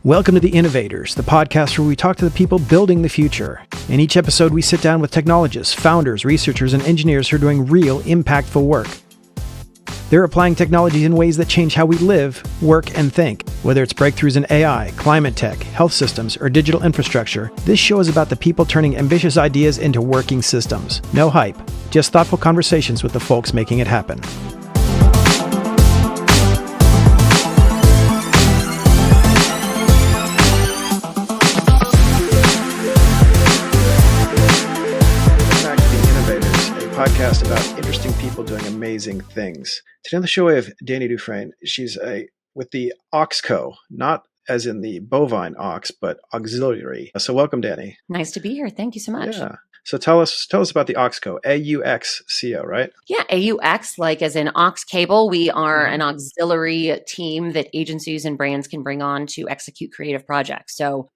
Welcome to the Innovators, the podcast where we talk to the people building the future. In each episode, we sit down with technologists, founders, researchers, and engineers who are doing real, impactful work. They're applying technologies in ways that change how we live, work, and think. Whether it's breakthroughs in AI, climate tech, health systems, or digital infrastructure, this show is about the people turning ambitious ideas into working systems. No hype, just thoughtful conversations with the folks making it happen. Podcast about interesting people doing amazing things. Today on the show we have Danny Dufresne. She's with the Oxco, not as in the bovine ox, but auxiliary. So welcome, Danny. Nice to be here. Thank you so much. Yeah. So tell us about the Oxco, AUXCO, right? Yeah, AUX, like as in aux cable. We are an auxiliary team that agencies and brands can bring on to execute creative projects. So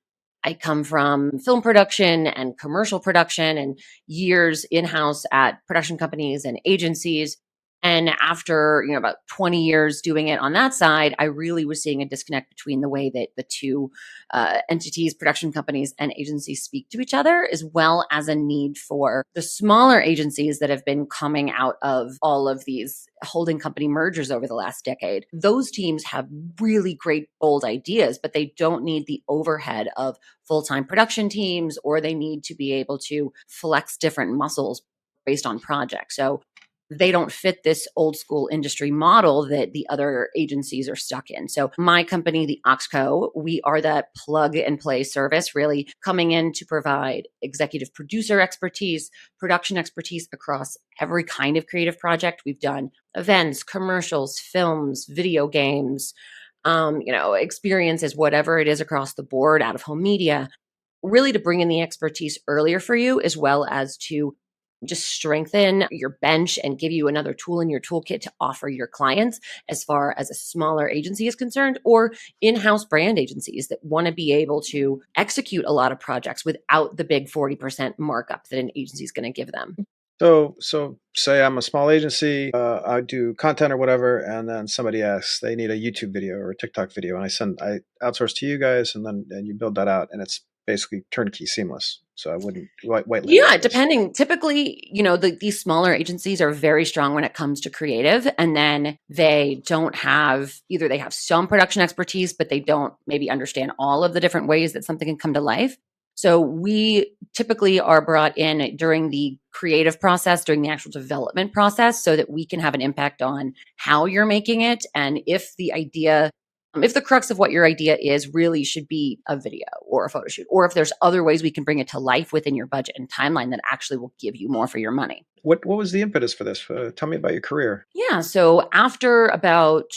I come from film production and commercial production and years in-house at production companies and agencies. And after, about 20 years doing it on that side, I really was seeing a disconnect between the way that the two entities, production companies and agencies speak to each other, as well as a need for the smaller agencies that have been coming out of all of these holding company mergers over the last decade. Those teams have really great, bold ideas, but they don't need the overhead of full-time production teams, or they need to be able to flex different muscles based on projects. So they don't fit this old school industry model that the other agencies are stuck in. So my company, the Oxco, we are that plug and play service, really coming in to provide executive producer expertise, production expertise across every kind of creative project. We've done events, commercials, films, video games, experiences, whatever it is across the board, out of home media, really to bring in the expertise earlier for you, as well as to just strengthen your bench and give you another tool in your toolkit to offer your clients as far as a smaller agency is concerned, or in-house brand agencies that want to be able to execute a lot of projects without the big 40% markup that an agency is going to give them. So say I'm a small agency, I do content or whatever, and then somebody asks they need a YouTube video or a TikTok video, and I outsource to you guys, and you build that out, and it's basically turnkey, seamless. So I wouldn't white label. Yeah, depending. Typically, these smaller agencies are very strong when it comes to creative, and then they don't have, either they have some production expertise, but they don't maybe understand all of the different ways that something can come to life. So we typically are brought in during the creative process, during the actual development process, so that we can have an impact on how you're making it, and if the crux of what your idea is really should be a video or a photo shoot, or if there's other ways we can bring it to life within your budget and timeline that actually will give you more for your money. What was the impetus for this? Tell me about your career. Yeah. So after about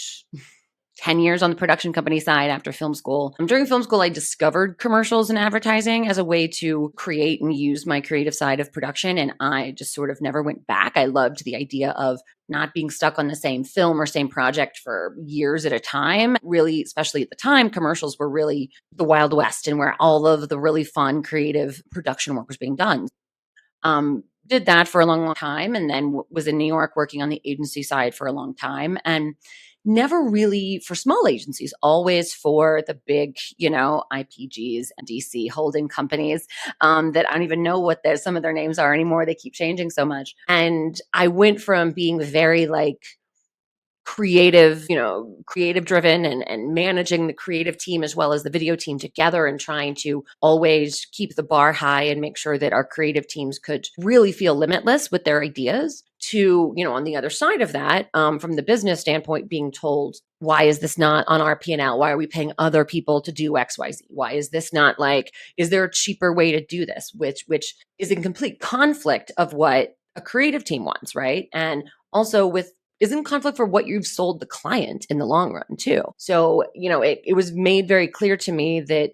10 years on the production company side, after film school, during film school, I discovered commercials and advertising as a way to create and use my creative side of production. And I just sort of never went back. I loved the idea of not being stuck on the same film or same project for years at a time. Really, especially at the time, commercials were really the Wild West, and where all of the really fun, creative production work was being done. Did that for a long, long time, and then was in New York working on the agency side for a long time. And never really for small agencies, always for the big, IPGs and DC holding companies that I don't even know what some of their names are anymore. They keep changing so much. And I went from being very creative driven and managing the creative team as well as the video team together, and trying to always keep the bar high and make sure that our creative teams could really feel limitless with their ideas, to, on the other side of that, from the business standpoint, being told, why is this not on our P&L? Why are we paying other people to do XYZ? Why is this not is there a cheaper way to do this? Which is in complete conflict of what a creative team wants, right? And also is in conflict for what you've sold the client in the long run too. So, it was made very clear to me that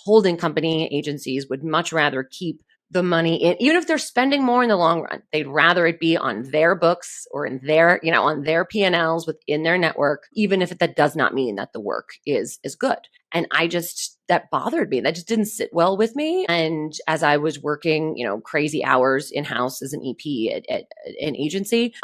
holding company agencies would much rather keep the money in, even if they're spending more in the long run, they'd rather it be on their books or in their, on their P&Ls within their network, even if that does not mean that the work is good. And that bothered me. That just didn't sit well with me. And as I was working, crazy hours in-house as an EP at an agency,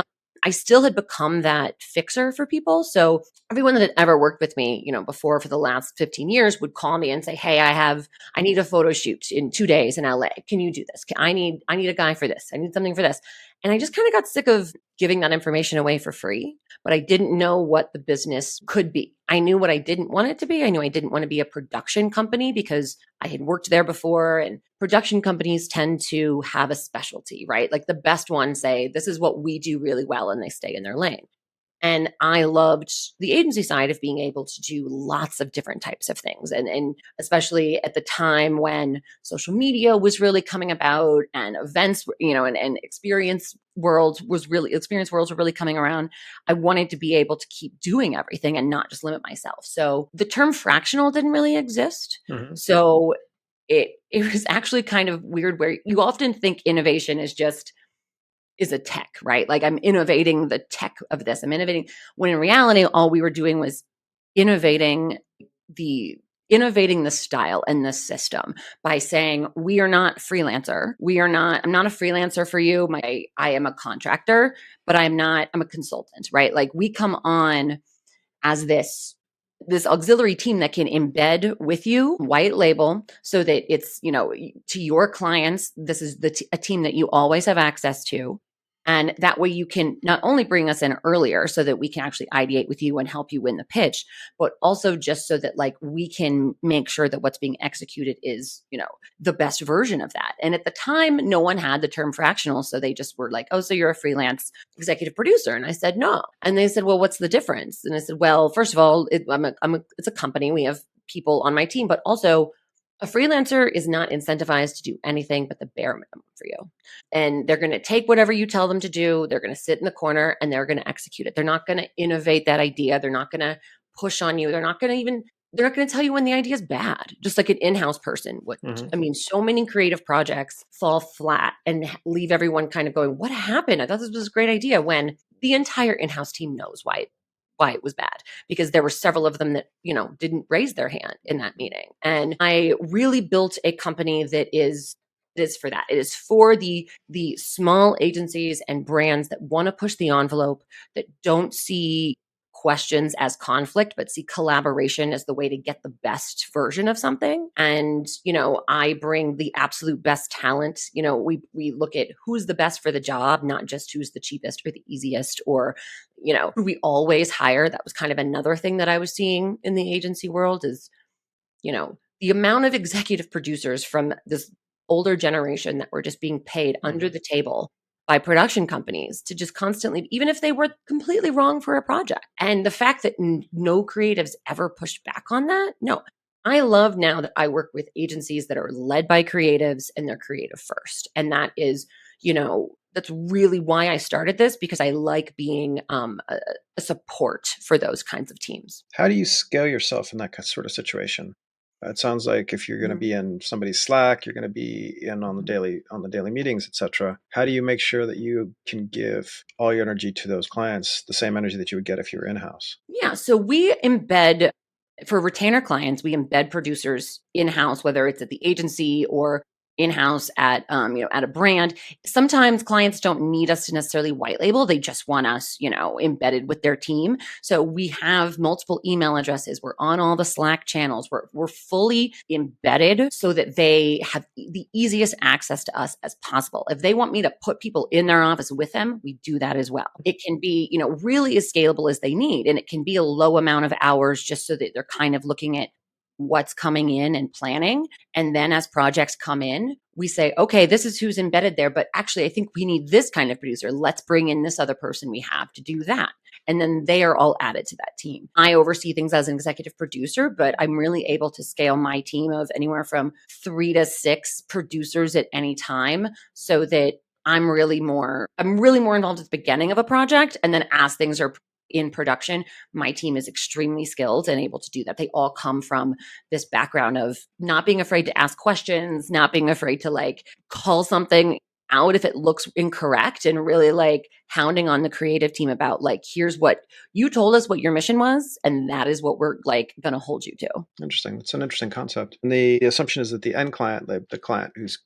I still had become that fixer for people. So everyone that had ever worked with me, before for the last 15 years would call me and say, "Hey, I need a photo shoot in 2 days in LA. Can you do this? I need a guy for this. I need something for this." And I just kind of got sick of giving that information away for free, but I didn't know what the business could be. I knew what I didn't want it to be. I knew I didn't want to be a production company because I had worked there before, and production companies tend to have a specialty, right? Like the best ones say, "This is what we do really well," and they stay in their lane. And I loved the agency side of being able to do lots of different types of things. And especially at the time when social media was really coming about and events, and experience worlds were really coming around. I wanted to be able to keep doing everything and not just limit myself. So the term fractional didn't really exist. Mm-hmm. So it was actually kind of weird where you often think innovation is a tech, right? Like I'm innovating the tech of this. I'm innovating when in reality, all we were doing was innovating innovating the style and the system by saying, we are not freelancer. I'm not a freelancer for you. I am a contractor, but I'm a consultant, right? Like we come on as this auxiliary team that can embed with you, white label, so that it's, to your clients, this is a team that you always have access to. And that way you can not only bring us in earlier so that we can actually ideate with you and help you win the pitch, but also just so that like we can make sure that what's being executed is, the best version of that. And at the time, no one had the term fractional. So they just were like, "Oh, so you're a freelance executive producer?" And I said, "No." And they said, "Well, what's the difference?" And I said, "Well, first of all, it's a company. We have people on my team, but also a freelancer is not incentivized to do anything but the bare minimum for you. And they're going to take whatever you tell them to do. They're going to sit in the corner and they're going to execute it. They're not going to innovate that idea. They're not going to push on you. They're not going to tell you when the idea is bad, just like an in-house person would." Mm-hmm. I mean, so many creative projects fall flat and leave everyone kind of going, "What happened? I thought this was a great idea," when the entire in-house team knows why it was bad, because there were several of them that, didn't raise their hand in that meeting. And I really built a company that is for that. It is for the small agencies and brands that want to push the envelope, that don't see questions as conflict, but see collaboration as the way to get the best version of something. And, I bring the absolute best talent. We look at who's the best for the job, not just who's the cheapest or the easiest or, who we always hire. That was kind of another thing that I was seeing in the agency world is, the amount of executive producers from this older generation that were just being paid under the table by production companies to just constantly, even if they were completely wrong for a project. And the fact that no creatives ever pushed back on that. No, I love now that I work with agencies that are led by creatives and they're creative first. And that is, that's really why I started this, because I like being a support for those kinds of teams. How do you scale yourself in that sort of situation? It sounds like if you're going to be in somebody's Slack, you're going to be in on the daily meetings, etc. How do you make sure that you can give all your energy to those clients, the same energy that you would get if you were in-house? Yeah. So we embed for retainer clients, we embed producers in-house, whether it's at the agency or in-house at at a brand. Sometimes clients don't need us to necessarily white label. They just want us, embedded with their team. So we have multiple email addresses. We're on all the Slack channels. We're fully embedded so that they have the easiest access to us as possible. If they want me to put people in their office with them, we do that as well. It can be, really as scalable as they need. And it can be a low amount of hours just so that they're kind of looking at what's coming in and planning. And then as projects come in, we say, "Okay, this is who's embedded there, but actually I think we need this kind of producer. Let's bring in this other person we have to do that." And then they are all added to that team. I oversee things as an executive producer, but I'm really able to scale my team of anywhere from 3 to 6 producers at any time, so that I'm really more involved at the beginning of a project. And then as things are in production, my team is extremely skilled and able to do that. They all come from this background of not being afraid to ask questions, not being afraid to like call something out if it looks incorrect, and really like hounding on the creative team about like, "Here's what you told us what your mission was, and that is what we're like going to hold you to." Interesting. That's an interesting concept. And the assumption is that the end client, the client who's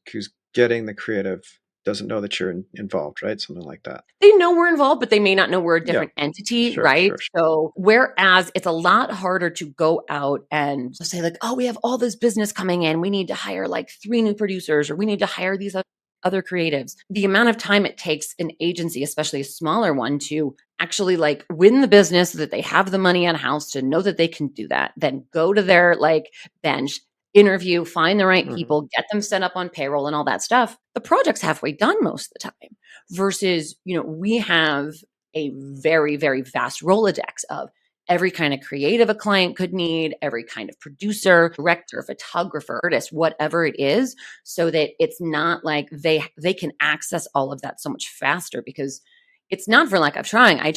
getting the creative doesn't know that you're involved, right? Something like that. They know we're involved, but they may not know we're a Yeah, different entity, sure, right? sure, sure. So, whereas it's a lot harder to go out and say, like, oh, we have all this business coming in. We need to hire like 3 new producers, or we need to hire these other creatives. The amount of time it takes an agency, especially a smaller one, to actually like win the business so that they have the money on house to know that they can do that, then go to their like bench, interview, find the right people, get them set up on payroll and all that stuff. The project's halfway done most of the time. Versus, we have a very, very vast Rolodex of every kind of creative a client could need, every kind of producer, director, photographer, artist, whatever it is, so that it's not like they can access all of that so much faster, because it's not for lack of trying. I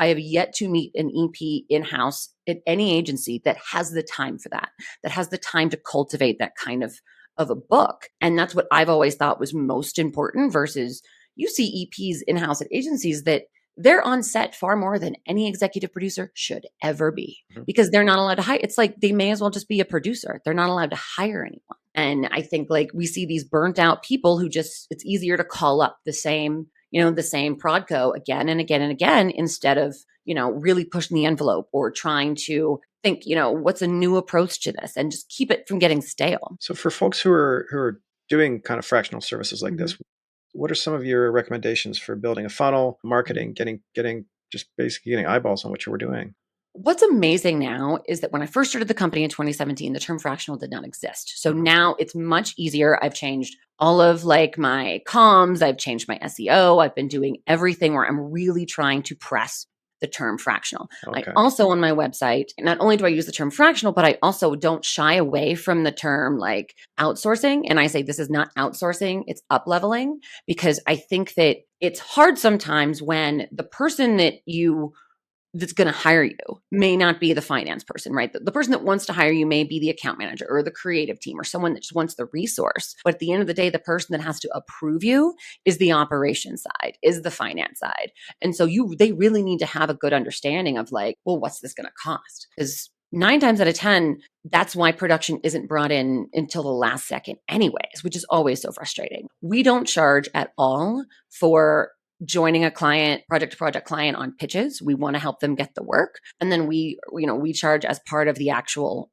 have yet to meet an EP in-house at any agency that has the time for that has the time to cultivate that kind of a book. And that's what I've always thought was most important. Versus you see EPs in-house at agencies that they're on set far more than any executive producer should ever be, because they're not allowed to hire. It's like they may as well just be a producer. They're not allowed to hire anyone. And I think like we see these burnt out people who just, it's easier to call up the same prodco again and again and again, instead of, really pushing the envelope or trying to think, what's a new approach to this, and just keep it from getting stale. So for folks who are doing kind of fractional services like this, what are some of your recommendations for building a funnel, marketing, getting just basically getting eyeballs on what you were doing? What's amazing now is that when I first started the company in 2017, the term fractional did not exist. So now it's much easier. I've changed all of like my comms. I've changed my SEO. I've been doing everything where I'm really trying to press the term fractional. Okay. I also, on my website, not only do I use the term fractional, but I also don't shy away from the term like outsourcing. And I say this is not outsourcing, it's up leveling, because I think that it's hard sometimes when the person that's going to hire you may not be the finance person, right? The person that wants to hire you may be the account manager or the creative team or someone that just wants the resource. But at the end of the day, the person that has to approve you is the operations side, is the finance side. And so they really need to have a good understanding of like, well, what's this going to cost? Because 9 times out of 10, that's why production isn't brought in until the last second anyways, which is always so frustrating. We don't charge at all for joining a project to project client on pitches. We want to help them get the work. And then we charge as part of the actual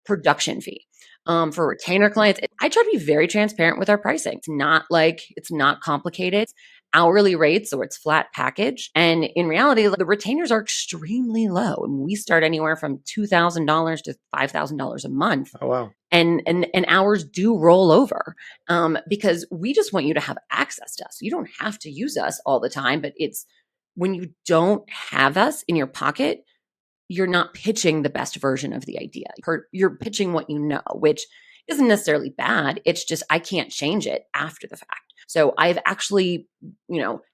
production fee. For retainer clients, I try to be very transparent with our pricing. It's not complicated. It's hourly rates, or it's flat package. And in reality, the retainers are extremely low. And we start anywhere from $2,000 to $5,000 a month. Oh, wow. And hours do roll over, because we just want you to have access to us. You don't have to use us all the time, but it's when you don't have us in your pocket, you're not pitching the best version of the idea. You're pitching what you know, which isn't necessarily bad. It's just I can't change it after the fact. So I've actually,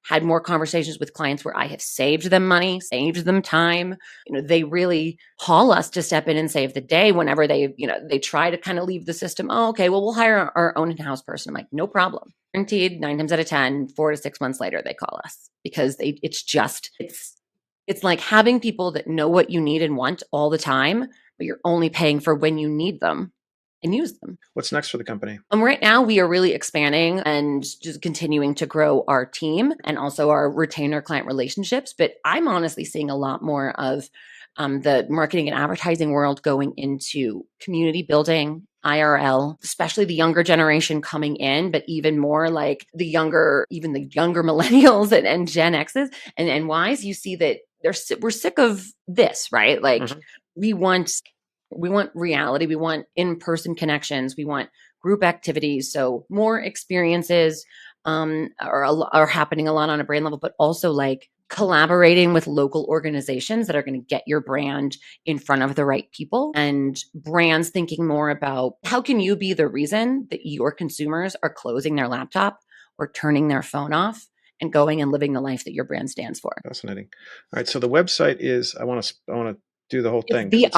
had more conversations with clients where I have saved them money, saved them time. They really call us to step in and save the day whenever they try to kind of leave the system. Oh, okay, well, we'll hire our own in-house person. I'm like, no problem. Guaranteed 9 times out of 10, 4 to 6 months later, they call us, because it's like having people that know what you need and want all the time, but you're only paying for when you need them and use them. What's next for the company? Right now, we are really expanding and just continuing to grow our team and also our retainer client relationships. But I'm honestly seeing a lot more of the marketing and advertising world going into community building, IRL, especially the younger generation coming in, but even more like the younger millennials and Gen X's and Ys. You see that we're sick of this, right? Like we want reality. We want in-person connections. We want group activities. So more experiences are happening a lot on a brand level, but also like collaborating with local organizations that are going to get your brand in front of the right people, and brands thinking more about how can you be the reason that your consumers are closing their laptop or turning their phone off and going and living the life that your brand stands for. Fascinating. All right. So the website is, I want to do the whole thing. The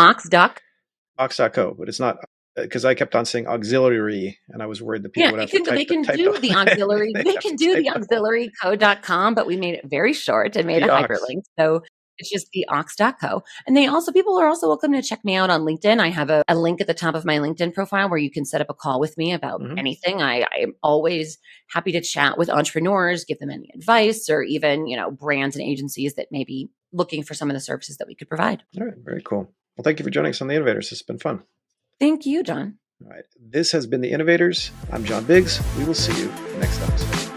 Ox.co, but it's not, because I kept on saying auxiliary, and I was worried that people would have to type. They can do the auxiliary. They can do the auxiliaryco.com, but we made it very short and made a hyperlink. So It's just the ox.co. And people are also welcome to check me out on LinkedIn. I have a link at the top of my LinkedIn profile where you can set up a call with me about anything. I'm always happy to chat with entrepreneurs, give them any advice, or even, brands and agencies that may be looking for some of the services that we could provide. All right. Very cool. Well, thank you for joining us on The Innovators. It's been fun. Thank you, John. All right. This has been The Innovators. I'm John Biggs. We will see you next episode.